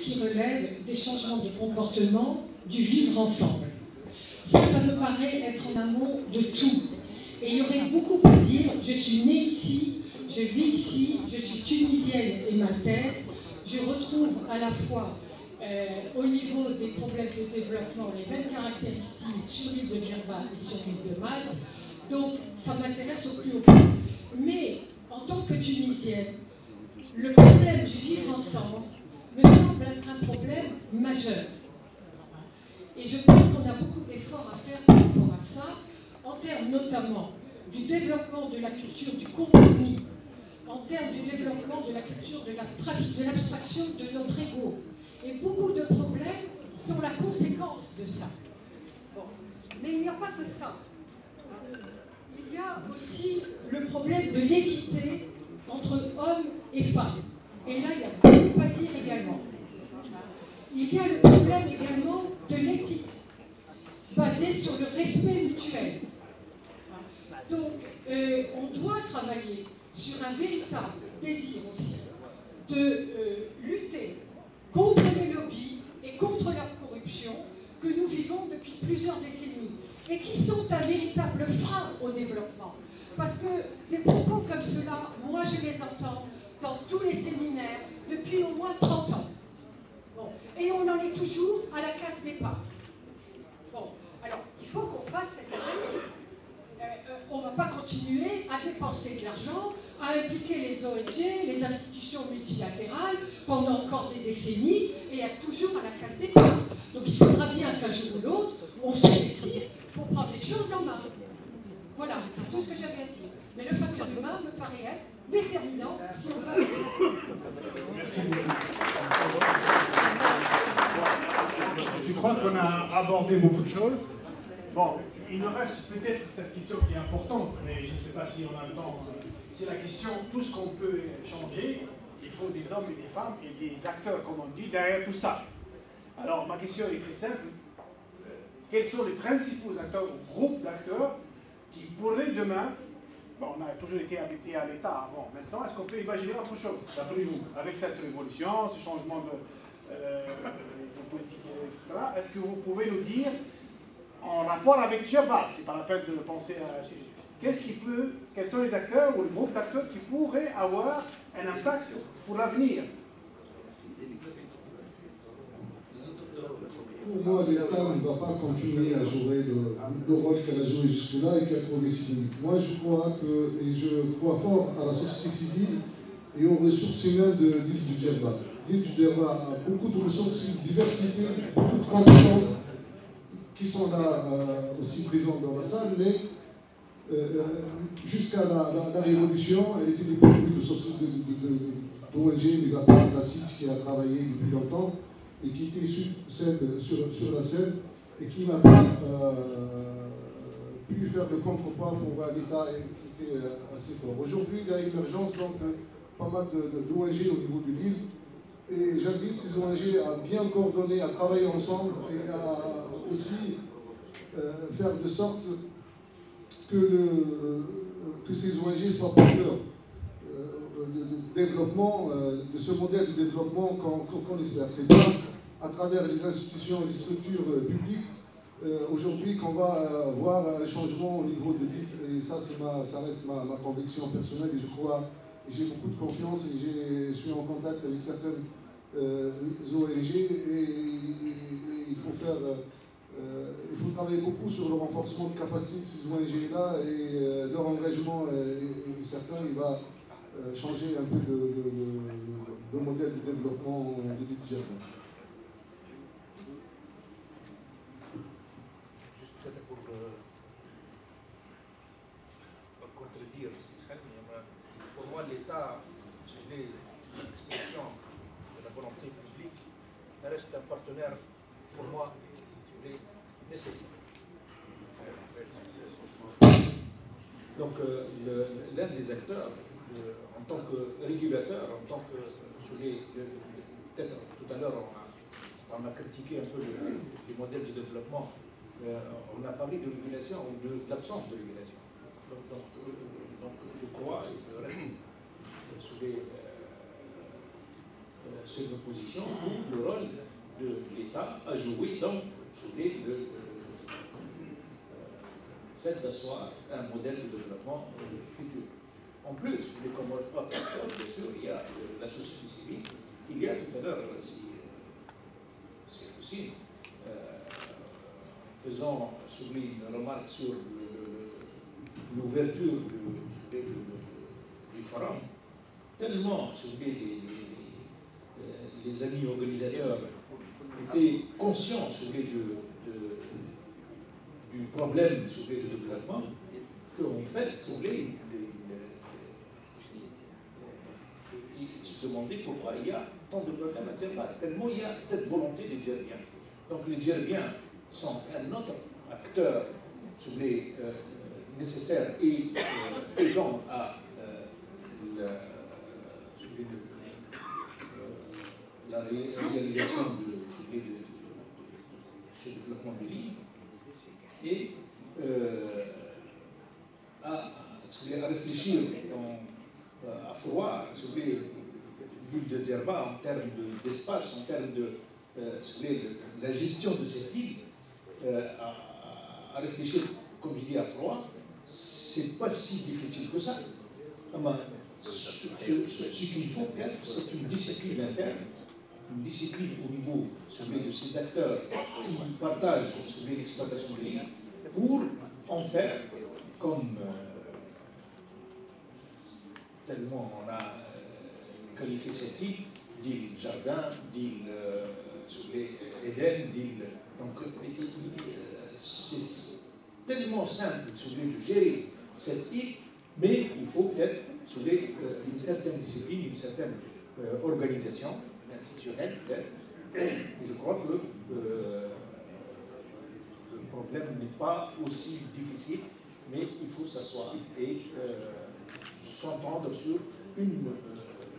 qui relève des changements de comportement, du vivre ensemble. Ça me paraît être en amont de tout. Et il y aurait beaucoup à dire. Je suis née ici, je vis ici, je suis tunisienne et maltaise. Je retrouve à la fois, au niveau des problèmes de développement, les mêmes caractéristiques sur l'île de Djerba et sur l'île de Malte. Donc, ça m'intéresse au plus haut point. Mais, en tant que Tunisienne, le problème du vivre ensemble me semble être un problème majeur. Et je pense qu'on a beaucoup d'efforts à faire par rapport à ça, en termes notamment du développement de la culture du compromis, en termes du développement de la culture de l'abstraction de notre ego. Et beaucoup de problèmes sont la conséquence de ça. Bon. Mais il n'y a pas que ça. Il y a aussi le problème de l'équité entre hommes et femmes. Et là, il y a beaucoup à dire également. Il y a le problème également de l'éthique, basée sur le respect mutuel. Donc, on doit travailler sur un véritable désir aussi de lutter contre les lobbies et contre la corruption que nous vivons depuis plusieurs décennies et qui sont un véritable frein au développement. Parce que des propos comme cela, moi je les entends dans tous les séminaires depuis au moins 30 ans. Bon. Et on en est toujours à la case départ. Bon, alors il faut qu'on fasse cette analyse. On ne va pas continuer à dépenser de l'argent, à impliquer les ONG, les institutions multilatérales pendant encore des décennies et être toujours à la case départ. Donc il faudra bien qu'un jour ou l'autre, on se décide pour prendre les choses en main. Voilà, c'est tout ce que j'avais à dire. Mais le facteur humain me paraît être déterminant si on veut. Merci beaucoup. Je crois qu'on a abordé beaucoup de choses. Bon, il nous reste peut-être cette question qui est importante, mais je ne sais pas si on a le temps. C'est la question, tout ce qu'on peut changer, il faut des hommes et des femmes et des acteurs, comme on dit, derrière tout ça. Alors, ma question est très simple. Quels sont les principaux acteurs ou groupes d'acteurs qui pourraient demain, bon, on a toujours été habité à l'État avant, maintenant, est-ce qu'on peut imaginer autre chose, d'après vous, avec cette révolution, ce changement de politique, etc. Est-ce que vous pouvez nous dire, en rapport avec Djerba, c'est pas la peine de penser à... quels sont les acteurs ou les groupes d'acteurs qui pourraient avoir un impact pour l'avenir? Pour moi, l'État ne va pas continuer à jouer le rôle qu'elle a joué jusque-là et qu'elle a trouvé si limite. Moi, je crois fort à la société civile et aux ressources humaines de l'île du Djerba. L'île du Djerba a beaucoup de ressources, une diversité, beaucoup de compétences qui sont là aussi présentes dans la salle, mais jusqu'à la Révolution, elle était dépourvue d'ONG, mis à part la CIT qui a travaillé depuis longtemps et qui était sur la scène et qui n'a pas pu faire le contrepoids pour un État qui était assez fort. Aujourd'hui, il y a l'émergence pas mal d'ONG au niveau de l'île et j'invite ces ONG à bien coordonner, à travailler ensemble et à aussi faire de sorte que ces ONG soient porteurs de développement, de ce modèle de développement qu'on espère. C'est bien à travers les institutions et les structures publiques aujourd'hui qu'on va voir un changement au niveau de l'île. Et ça reste ma conviction personnelle et je crois, j'ai beaucoup de confiance et je suis en contact avec certaines ONG et il faut travailler beaucoup sur le renforcement de capacité de ces ONG-là et leur engagement est certain, il va changer un peu le modèle de développement de l'île Djerba. Juste peut-être pour contredire, pour moi l'État, c'est l'expression de la volonté publique, reste un partenaire pour moi nécessaire. Donc l'un des acteurs, en tant que régulateur, en tant que... Peut-être tout à l'heure, on a critiqué un peu les modèles de développement. On a parlé de régulation ou de l'absence de régulation. Donc je crois, et je reste cette position pour le rôle de l'État à jouer dans le fait d'asseoir un modèle de développement futur. En plus, comme autre acteur, bien sûr, il y a la société civile. Il y a tout à l'heure, si c'est possible, faisant une remarque sur l'ouverture du forum, tellement les amis organisateurs étaient conscients du problème de développement qu'en fait, ils se demandaient pourquoi il y a tant de problèmes à Djerba, tellement il y a cette volonté des Djerbiens. Donc les Djerbiens sont un autre acteur nécessaire et aidant à la réalisation de ce développement de l'île et à réfléchir à froid sur l'île de Djerba en termes d'espace, en termes de la gestion de cette île, à réfléchir, comme je dis, à froid, c'est pas si difficile que ça. Ce qu'il faut peut-être, c'est une discipline interne, une discipline au niveau de ces acteurs qui partagent l'exploitation de l'île pour en faire comme tellement on a qualifié cette île d'île jardin, d'île Éden, d'île. Donc c'est tellement simple de gérer cette île, mais il faut peut-être une certaine discipline, une certaine organisation institutionnelle peut-être. Je crois que le problème n'est pas aussi difficile, mais il faut s'asseoir et s'entendre sur une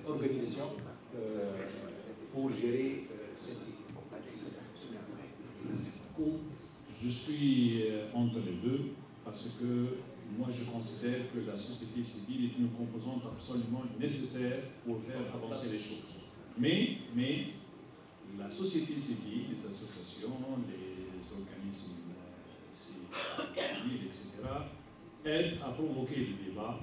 organisation pour gérer cette île. Je suis entre les deux parce que moi je considère que la société civile est une composante absolument nécessaire pour faire avancer les choses. Mais la société civile, les associations, les organismes civils, etc., aident à provoquer le débat,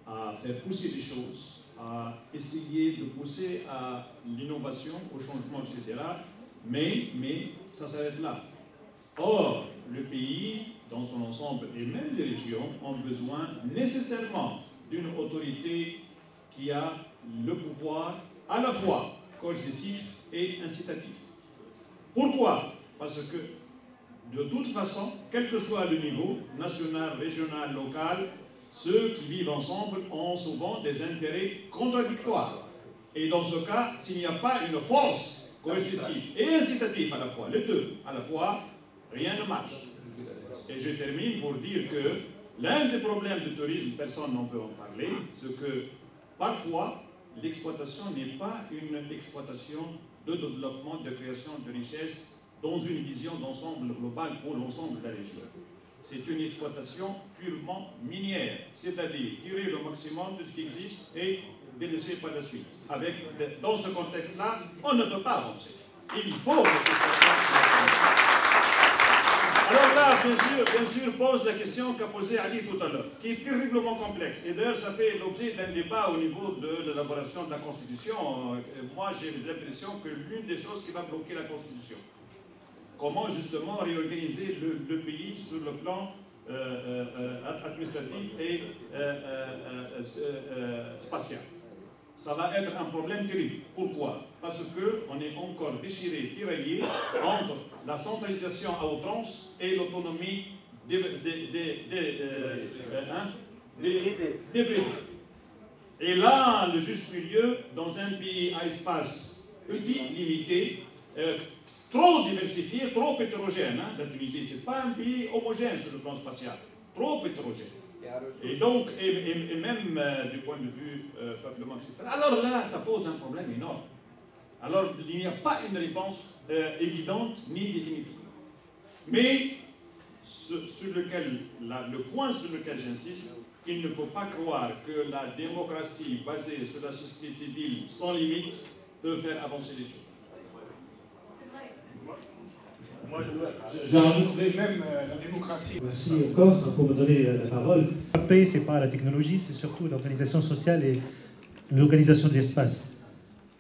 à faire pousser les choses, à essayer de pousser à l'innovation, au changement, etc. Mais ça s'arrête là. Or, le pays, dans son ensemble, et même les régions, ont besoin nécessairement d'une autorité qui a le pouvoir à la fois coercitif et incitatif. Pourquoi? Parce que, de toute façon, quel que soit le niveau, national, régional, local, ceux qui vivent ensemble ont souvent des intérêts contradictoires. Et dans ce cas, s'il n'y a pas une force coercitive et incitative à la fois, les deux à la fois, rien ne marche. Et je termine pour dire que l'un des problèmes du tourisme, personne n'en peut en parler, c'est que parfois, l'exploitation n'est pas une exploitation de développement, de création de richesse dans une vision d'ensemble global pour l'ensemble de la région. C'est une exploitation purement minière, c'est-à-dire tirer le maximum de ce qui existe et délaisser par la suite. Dans ce contexte-là, on ne peut pas avancer. Il faut que Alors là, bien sûr, pose la question qu'a posée Ali tout à l'heure, qui est terriblement complexe. Et d'ailleurs, ça fait l'objet d'un débat au niveau de l'élaboration de la Constitution. Moi, j'ai l'impression que l'une des choses qui va bloquer la Constitution, comment justement réorganiser le pays sur le plan administratif et spatial. Ça va être un problème terrible. Pourquoi? Parce qu'on est encore déchiré, tiraillé entre la centralisation à outrance et l'autonomie débridée. Et là, le juste milieu, dans un pays à espace petit, limité, trop diversifié, trop hétérogène, la Tunisie, ce n'est pas un pays homogène sur le plan spatial, trop hétérogène. Et donc, et même du point de vue peuplement, etc. Alors là, ça pose un problème énorme. Alors, il n'y a pas une réponse évidente ni définitive. Mais le point sur lequel j'insiste, il ne faut pas croire que la démocratie basée sur la société civile sans limite peut faire avancer les choses. Moi, je rajouterais même la démocratie. Merci encore pour me donner la parole. La paix, ce n'est pas la technologie, c'est surtout l'organisation sociale et l'organisation de l'espace.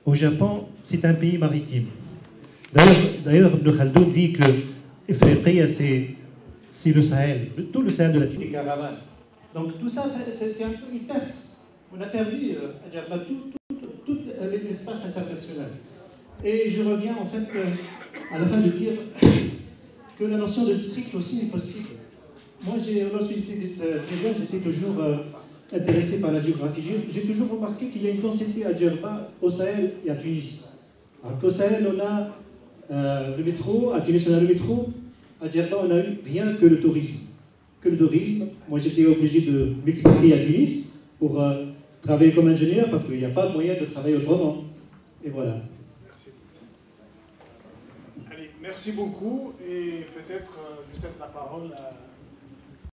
Au Japon, c'est un pays maritime. D'ailleurs, Ibn Khaldoun dit que Ifriqiya, c'est le Sahel, tout le Sahel de la Tunisie. Caravanes. Donc tout ça, c'est un peu une perte. On a perdu à Djerba tout l'espace international. Et je reviens en fait à la fin de dire que la notion de district aussi est possible. Moi, lorsque j'étais très jeune, j'étais toujours intéressé par la géographie. J'ai toujours remarqué qu'il y a une densité à Djerba, au Sahel et à Tunis. Alors qu'au Sahel, on a le métro, à Tunis, on a le métro, à Djerba, on a eu rien que le tourisme. Moi, j'étais obligé de m'expatrier à Tunis pour travailler comme ingénieur parce qu'il n'y a pas moyen de travailler autrement. Et voilà. Merci. Allez, merci beaucoup. Et peut-être je cède la parole à